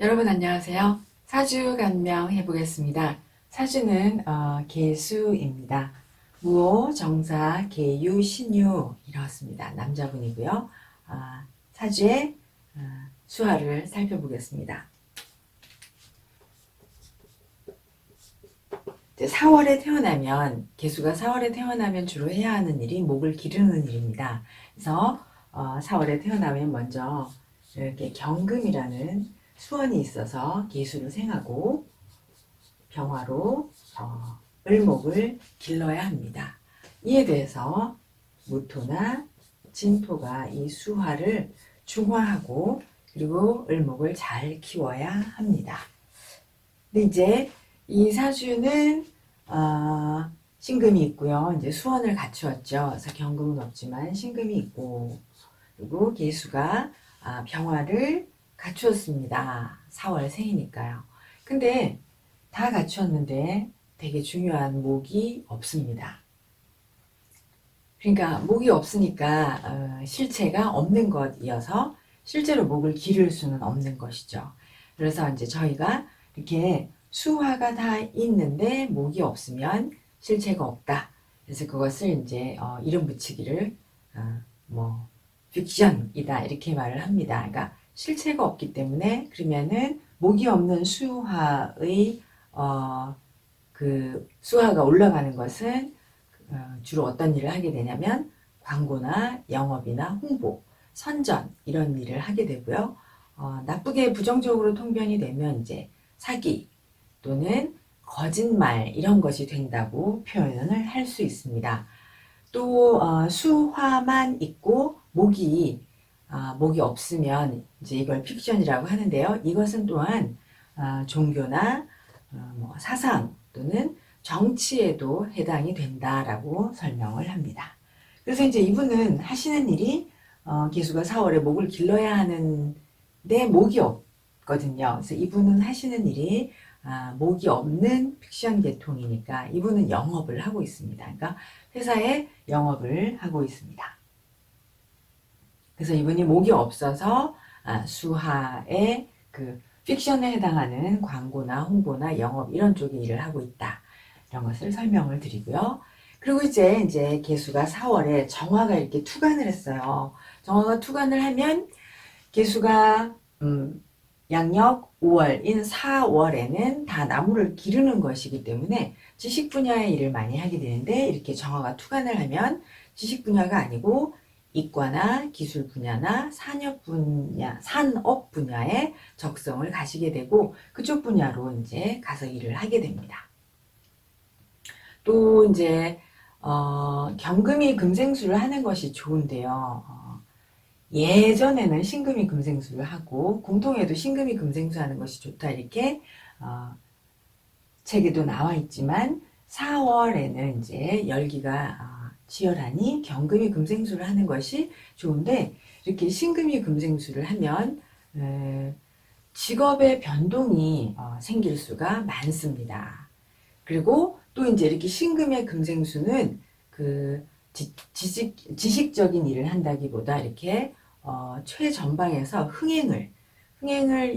여러분 안녕하세요. 사주 간명 해보겠습니다. 사주는 계수입니다. 무오, 정사, 계유, 신유 이렇습니다. 남자분이고요. 사주의 수화를 살펴보겠습니다. 이제 4월에 태어나면 계수가 4월에 태어나면 주로 해야 하는 일이 목을 기르는 일입니다. 그래서 4월에 태어나면 먼저 이렇게 경금이라는 수원이 있어서 계수를 생하고 병화로 을목을 길러야 합니다. 이에 대해서 무토나 진토가 이 수화를 중화하고 그리고 을목을 잘 키워야 합니다. 근데 이제 이 사주는 신금이 있고요. 이제 수원을 갖추었죠. 그래서 경금은 없지만 신금이 있고 그리고 계수가 병화를 갖추었습니다. 4월 생이니까요. 근데 다 갖추었는데 되게 중요한 목이 없습니다. 그러니까 목이 없으니까 실체가 없는 것이어서 실제로 목을 기를 수는 없는 것이죠. 그래서 이제 저희가 이렇게 수화가 다 있는데 목이 없으면 실체가 없다. 그래서 그것을 이제 이름 붙이기를 뭐 픽션이다 이렇게 말을 합니다. 그러니까 실체가 없기 때문에 그러면은 목이 없는 수화의 그 수화가 올라가는 것은 주로 어떤 일을 하게 되냐면 광고나 영업이나 홍보, 선전 이런 일을 하게 되고요. 나쁘게 부정적으로 통변이 되면 이제 사기 또는 거짓말 이런 것이 된다고 표현을 할 수 있습니다. 또 수화만 있고 목이 없으면 이제 이걸 픽션이라고 하는데요. 이것은 또한 종교나 뭐 사상 또는 정치에도 해당이 된다라고 설명을 합니다. 그래서 이제 이분은 하시는 일이 계수가 4월에 목을 길러야 하는데 목이 없거든요. 그래서 이분은 하시는 일이 목이 없는 픽션 계통이니까 이분은 영업을 하고 있습니다. 그러니까 회사에 영업을 하고 있습니다. 그래서 이분이 목이 없어서 수하의 그 픽션에 해당하는 광고나 홍보나 영업 이런 쪽의 일을 하고 있다. 이런 것을 설명을 드리고요. 그리고 이제 계수가 4월에 정화가 이렇게 투관을 했어요. 정화가 투관을 하면 계수가 양력 5월인 4월에는 다 나무를 기르는 것이기 때문에 지식 분야의 일을 많이 하게 되는데 이렇게 정화가 투관을 하면 지식 분야가 아니고 이과나 기술 분야나 산업 분야에 적성을 가시게 되고 그쪽 분야로 이제 가서 일을 하게 됩니다. 또 이제 경금이 금생수를 하는 것이 좋은데요. 예전에는 신금이 금생수를 하고 공통에도 신금이 금생수 하는 것이 좋다 이렇게 책에도 나와 있지만 4월에는 이제 열기가 치열하니 경금이 금생수를 하는 것이 좋은데 이렇게 신금이 금생수를 하면 직업의 변동이 생길 수가 많습니다. 그리고 또 이제 이렇게 신금의 금생수는 그 지식적인 일을 한다기보다 이렇게 최전방에서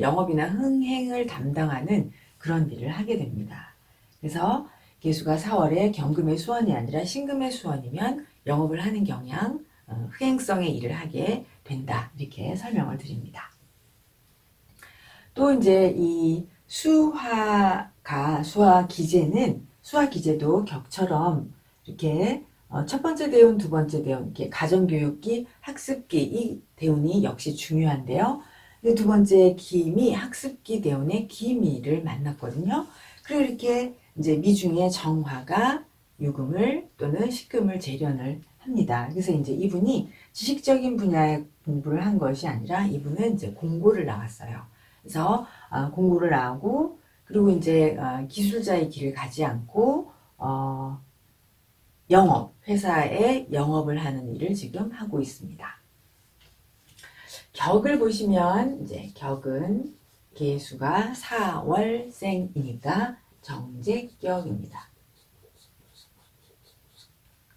영업이나 흥행을 담당하는 그런 일을 하게 됩니다. 그래서 계수가 4월에 경금의 수원이 아니라 신금의 수원이면 영업을 하는 경향, 흥행성의 일을 하게 된다. 이렇게 설명을 드립니다. 또 이제 이 수화 기제도 격처럼 이렇게 첫 번째 대운, 두 번째 대운, 이렇게 가정교육기, 학습기 이 대운이 역시 중요한데요. 두 번째 기임이 학습기 대운의 기미를 만났거든요. 그리고 이렇게 이제 미중에 정화가 유금을 또는 식금을 재련을 합니다. 그래서 이제 이분이 지식적인 분야의 공부를 한 것이 아니라 이분은 이제 공고를 나왔어요. 그래서 공고를 나오고 그리고 이제 기술자의 길을 가지 않고 회사에 영업을 하는 일을 지금 하고 있습니다. 격을 보시면 이제 격은 계수가 4월생이니까 정제격입니다.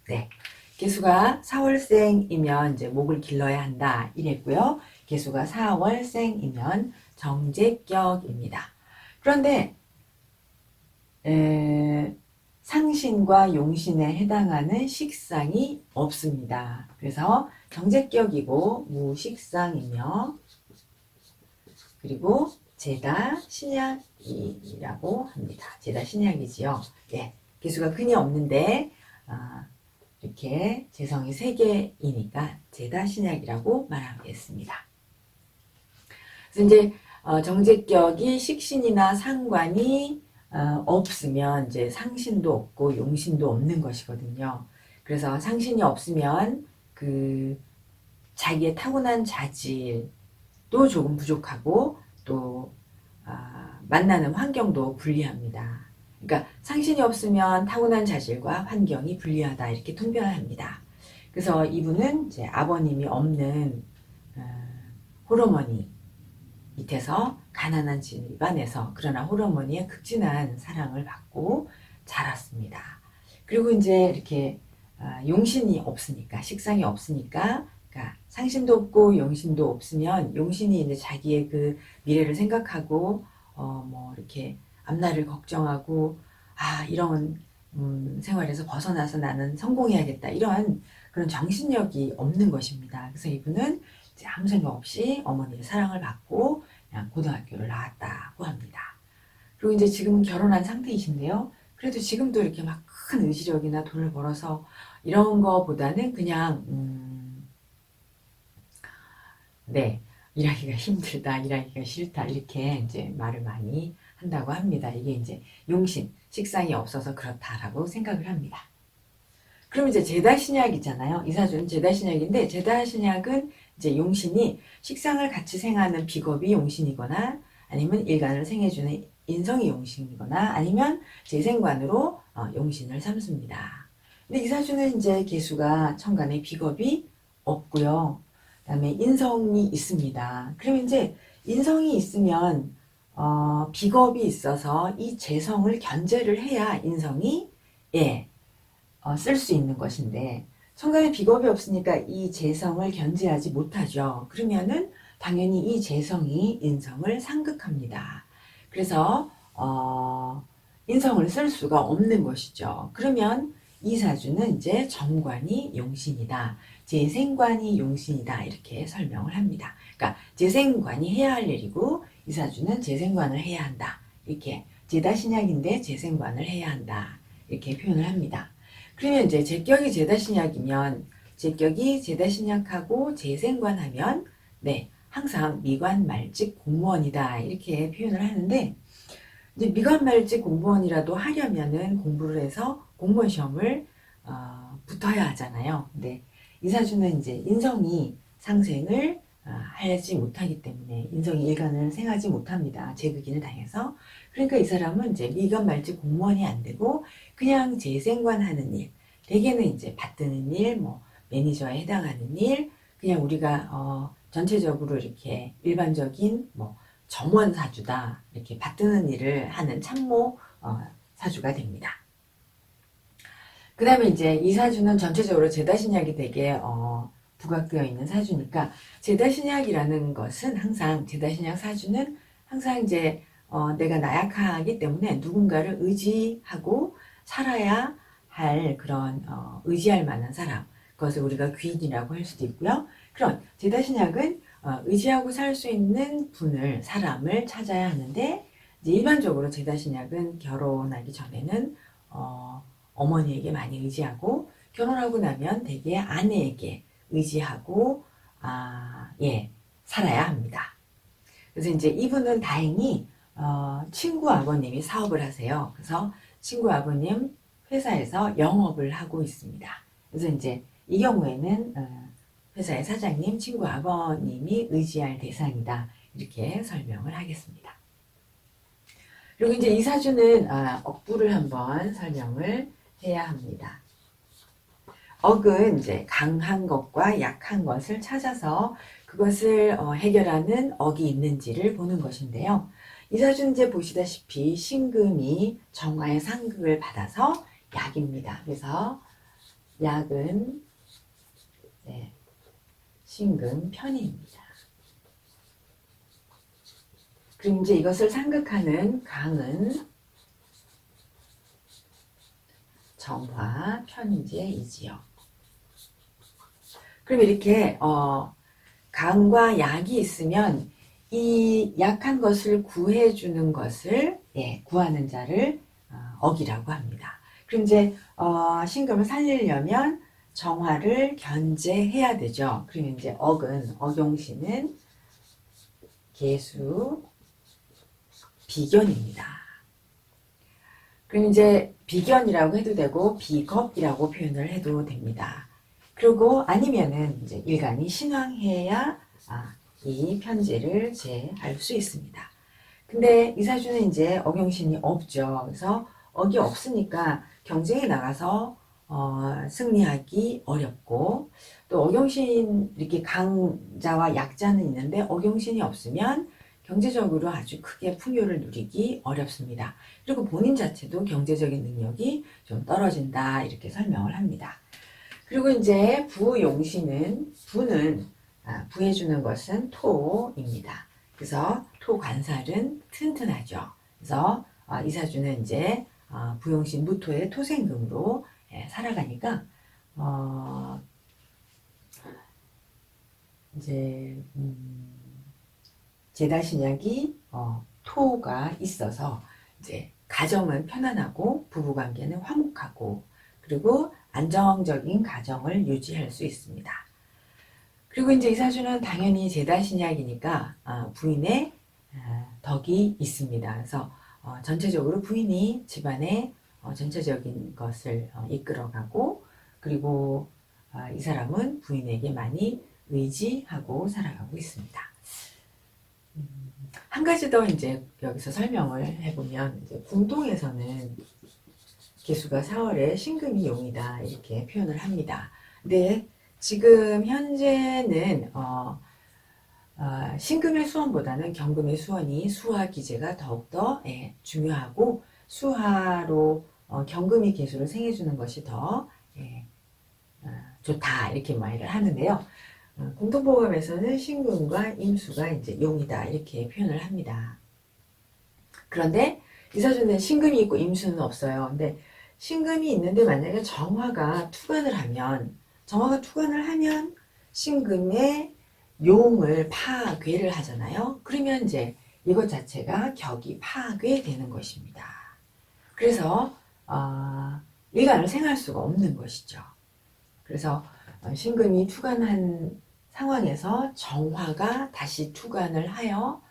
네. 계수가 4월생이면 이제 목을 길러야 한다 이랬고요. 계수가 4월생이면 정제격입니다. 그런데 상신과 용신에 해당하는 식상이 없습니다. 그래서 정제격이고 무식상이며 그리고 제다 신약이라고 합니다. 제다 신약이지요. 예, 개수가 근이 없는데 이렇게 재성이 3개이니까 제다 신약이라고 말하겠습니다. 그래서 이제 정제격이 식신이나 상관이 없으면 이제 상신도 없고 용신도 없는 것이거든요. 그래서 상신이 없으면 그 자기의 타고난 자질도 조금 부족하고 또 만나는 환경도 불리합니다. 그러니까 상신이 없으면 타고난 자질과 환경이 불리하다 이렇게 통변합니다. 그래서 이분은 이제 아버님이 없는 홀어머니 밑에서 가난한 집안에서 그러나 홀어머니의 극진한 사랑을 받고 자랐습니다. 그리고 이제 이렇게 용신이 없으니까 식상이 없으니까 그러니까 상신도 없고 용신도 없으면 용신이 이제 자기의 그 미래를 생각하고 뭐 이렇게 앞날을 걱정하고 이런 생활에서 벗어나서 나는 성공해야겠다 이런 그런 정신력이 없는 것입니다. 그래서 이분은 이제 아무 생각 없이 어머니의 사랑을 받고 그냥 고등학교를 나왔다고 합니다. 그리고 이제 지금은 결혼한 상태이신데요. 그래도 지금도 이렇게 막 큰 의지력이나 돈을 벌어서 이런 거보다는 그냥 네, 일하기가 힘들다, 일하기가 싫다 이렇게 이제 말을 많이 한다고 합니다. 이게 이제 용신, 식상이 없어서 그렇다라고 생각을 합니다. 그럼 이제 제다신약이잖아요. 이사주는 제다신약인데 제다신약은 이제 용신이 식상을 같이 생하는 비겁이 용신이거나 아니면 일간을 생해주는 인성이 용신이거나 아니면 재생관으로 용신을 삼습니다. 근데 이사주는 이제 개수가 천간에 비겁이 없고요. 그 다음에 인성이 있습니다. 그러면 이제 인성이 있으면 비겁이 있어서 이 재성을 견제를 해야 인성이 쓸 수 있는 것인데 천간에 비겁이 없으니까 이 재성을 견제하지 못하죠. 그러면은 당연히 이 재성이 인성을 상극합니다. 그래서 인성을 쓸 수가 없는 것이죠. 그러면 이 사주는 이제 정관이 용신이다. 재생관이 용신이다. 이렇게 설명을 합니다. 그러니까 재생관이 해야 할 일이고 이 사주는 재생관을 해야 한다. 이렇게 제다신약인데 재생관을 해야 한다. 이렇게 표현을 합니다. 그러면 이제 제격이 제다신약이면 제격이 제다신약하고 재생관하면 네 항상 미관말직 공무원이다 이렇게 표현을 하는데 이제 미관말직 공무원이라도 하려면은 공부를 해서 공무원 시험을 붙어야 하잖아요. 근데 이 사주는 이제 인성이 상생을 하지 못하기 때문에 인성이 일간을 생하지 못합니다. 제극인을 당해서. 그러니까 이 사람은 이제 미관말직 공무원이 안 되고 그냥 재생관 하는 일, 대개는 이제 받드는 일, 뭐 매니저에 해당하는 일, 그냥 우리가 전체적으로 이렇게 일반적인 뭐 점원 사주다 이렇게 받드는 일을 하는 참모 사주가 됩니다. 그 다음에 이제 이 사주는 전체적으로 제다신약이 되게 부각되어 있는 사주니까 제다신약이라는 것은 항상 제다신약 사주는 항상 이제 내가 나약하기 때문에 누군가를 의지하고 살아야 할 그런 의지할 만한 사람 그것을 우리가 귀인이라고 할 수도 있고요. 그런 제다신약은 의지하고 살 수 있는 분을 사람을 찾아야 하는데 이제 일반적으로 제다신약은 결혼하기 전에는 어머니에게 많이 의지하고 결혼하고 나면 대개 아내에게 의지하고 살아야 합니다. 그래서 이제 이분은 다행히 친구 아버님이 사업을 하세요. 그래서 친구 아버님 회사에서 영업을 하고 있습니다. 그래서 이제 이 경우에는 회사의 사장님, 친구 아버님이 의지할 대상이다. 이렇게 설명을 하겠습니다. 그리고 이제 이 사주는 억부를 한번 설명을 해야 합니다. 억은 이제 강한 것과 약한 것을 찾아서 그것을 해결하는 억이 있는지를 보는 것인데요. 이 사주는 이제 보시다시피 신금이 정화의 상극을 받아서 약입니다. 그래서 약은 신금 편입니다. 그럼 이제 이것을 상극하는 강은 정화, 편제이지요. 그럼 이렇게 강과 약이 있으면 이 약한 것을 구해주는 것을 구하는 자를 억이라고 합니다. 그럼 이제 신금을 살리려면 정화를 견제해야 되죠. 그러면 이제 억은 억용신은 계수 비견입니다. 그럼 이제 비견이라고 해도 되고 비겁이라고 표현을 해도 됩니다. 그리고 아니면은 이제 일간이 신왕해야 이 편제를 제할 수 있습니다. 근데 이사주는 이제 억용신이 없죠. 그래서 억이 없으니까 경쟁에 나가서 승리하기 어렵고, 또 억용신 이렇게 강자와 약자는 있는데 억용신이 없으면 경제적으로 아주 크게 풍요를 누리기 어렵습니다. 그리고 본인 자체도 경제적인 능력이 좀 떨어진다 이렇게 설명을 합니다. 그리고 이제 부용신은 부해주는 것은 토입니다. 그래서 토관살은 튼튼하죠. 그래서 이사주는 이제 부용신 무토의 토생금으로 살아가니까 이제 제다신약이 토가 있어서 이제 가정은 편안하고 부부관계는 화목하고 그리고 안정적인 가정을 유지할 수 있습니다. 그리고 이제 이사주는 당연히 제다신약이니까 부인의 덕이 있습니다. 그래서 전체적으로 부인이 집안의 전체적인 것을 이끌어가고, 그리고 이 사람은 부인에게 많이 의지하고 살아가고 있습니다. 한 가지 더 이제 여기서 설명을 해보면, 이제 궁동에서는 개수가 4월에 신금이 용이다 이렇게 표현을 합니다. 근데 지금 현재는 신금의 수원보다는 경금의 수원이 수화 기제가 더욱더 중요하고, 수화로 경금이 개수를 생해주는 것이 더 좋다 이렇게 말을 하는데요. 공통보감에서는 신금과 임수가 이제 용이다 이렇게 표현을 합니다. 그런데 이사주는 신금이 있고 임수는 없어요. 근데 신금이 있는데 만약에 정화가 투관을 하면 신금의 용을 파괴를 하잖아요. 그러면 이제 이것 자체가 격이 파괴되는 것입니다. 그래서 일간을 생할 수가 없는 것이죠. 그래서 신금이 투관한 상황에서 정화가 다시 투관을 하여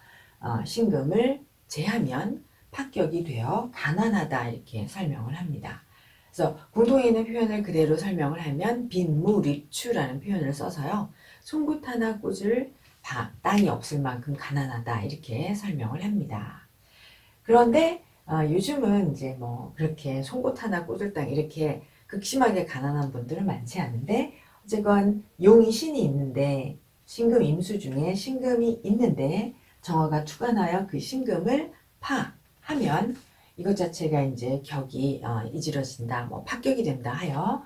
신금을 제하면 파격이 되어 가난하다 이렇게 설명을 합니다. 그래서 공통에 있는 표현을 그대로 설명을 하면 빈무립추라는 표현을 써서요. 송곳 하나 꽂을 땅이 없을 만큼 가난하다 이렇게 설명을 합니다. 그런데 요즘은 이제 뭐 그렇게 송곳 하나 꽂을 땅 이렇게 극심하게 가난한 분들은 많지 않은데, 어쨌건 용이 신이 있는데 신금 임수 중에 신금이 있는데 정화가 투관하여 그 신금을 파하면 이것 자체가 이제 격이 이지러진다, 뭐 파격이 된다 하여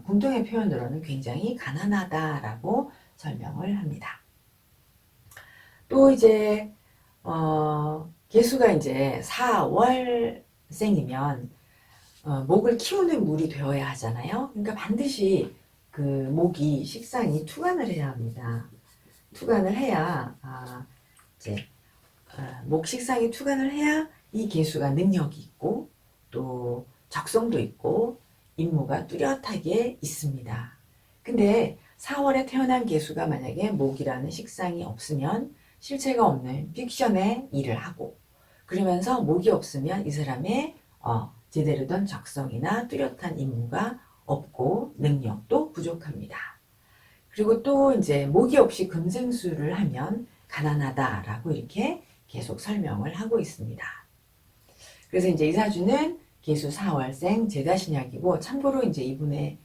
공통의 표현으로는 굉장히 가난하다라고 설명을 합니다. 또 이제 개수가 이제 4월생이면 목을 키우는 물이 되어야 하잖아요. 그러니까 반드시 그 목이 식상이 투관을 해야 합니다. 투관을 해야 이제 목 식상이 투관을 해야 이 개수가 능력이 있고 또 적성도 있고 임무가 뚜렷하게 있습니다. 근데 4월에 태어난 개수가 만약에 목이라는 식상이 없으면 실체가 없는 픽션의 일을 하고, 그러면서 목이 없으면 이 사람의 제대로 된 적성이나 뚜렷한 임무가 없고 능력도 부족합니다. 그리고 또 이제 목이 없이 금생수를 하면 가난하다라고 이렇게 계속 설명을 하고 있습니다. 그래서 이제 이사주는 개수 4월생 제다신약이고, 참고로 이제 이분의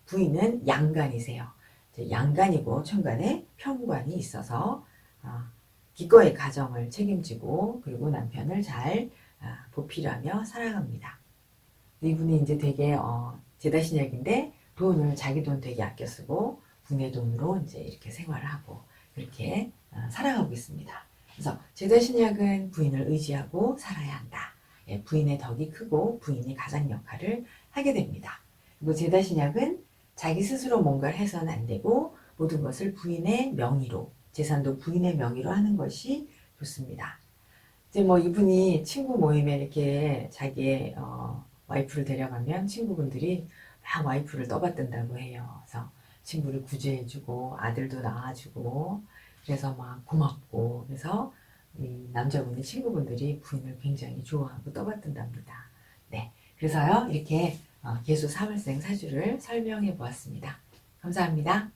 부인은 양간이세요. 양간이고 천간에 편관이 있어서 기꺼이 가정을 책임지고 그리고 남편을 잘 보필하며 살아갑니다. 이분이 이제 되게 제다신약인데 돈을 자기 돈 되게 아껴 쓰고 분의 돈으로 이제 이렇게 생활을 하고 그렇게 살아가고 있습니다. 그래서 제자신약은 부인을 의지하고 살아야 한다. 예, 부인의 덕이 크고 부인이 가장 역할을 하게 됩니다. 그리고 제자신약은 자기 스스로 뭔가를 해서는 안 되고 모든 것을 부인의 명의로, 재산도 부인의 명의로 하는 것이 좋습니다. 이제 뭐 이분이 친구 모임에 이렇게 자기의 와이프를 데려가면 친구분들이 막 와이프를 떠받든다고 해요. 그래서 친구를 구제해주고 아들도 낳아주고 그래서 막 고맙고 그래서 이 남자분의 친구분들이 부인을 굉장히 좋아하고 떠받든답니다. 네, 그래서요 이렇게 계수 사월생 사주를 설명해 보았습니다. 감사합니다.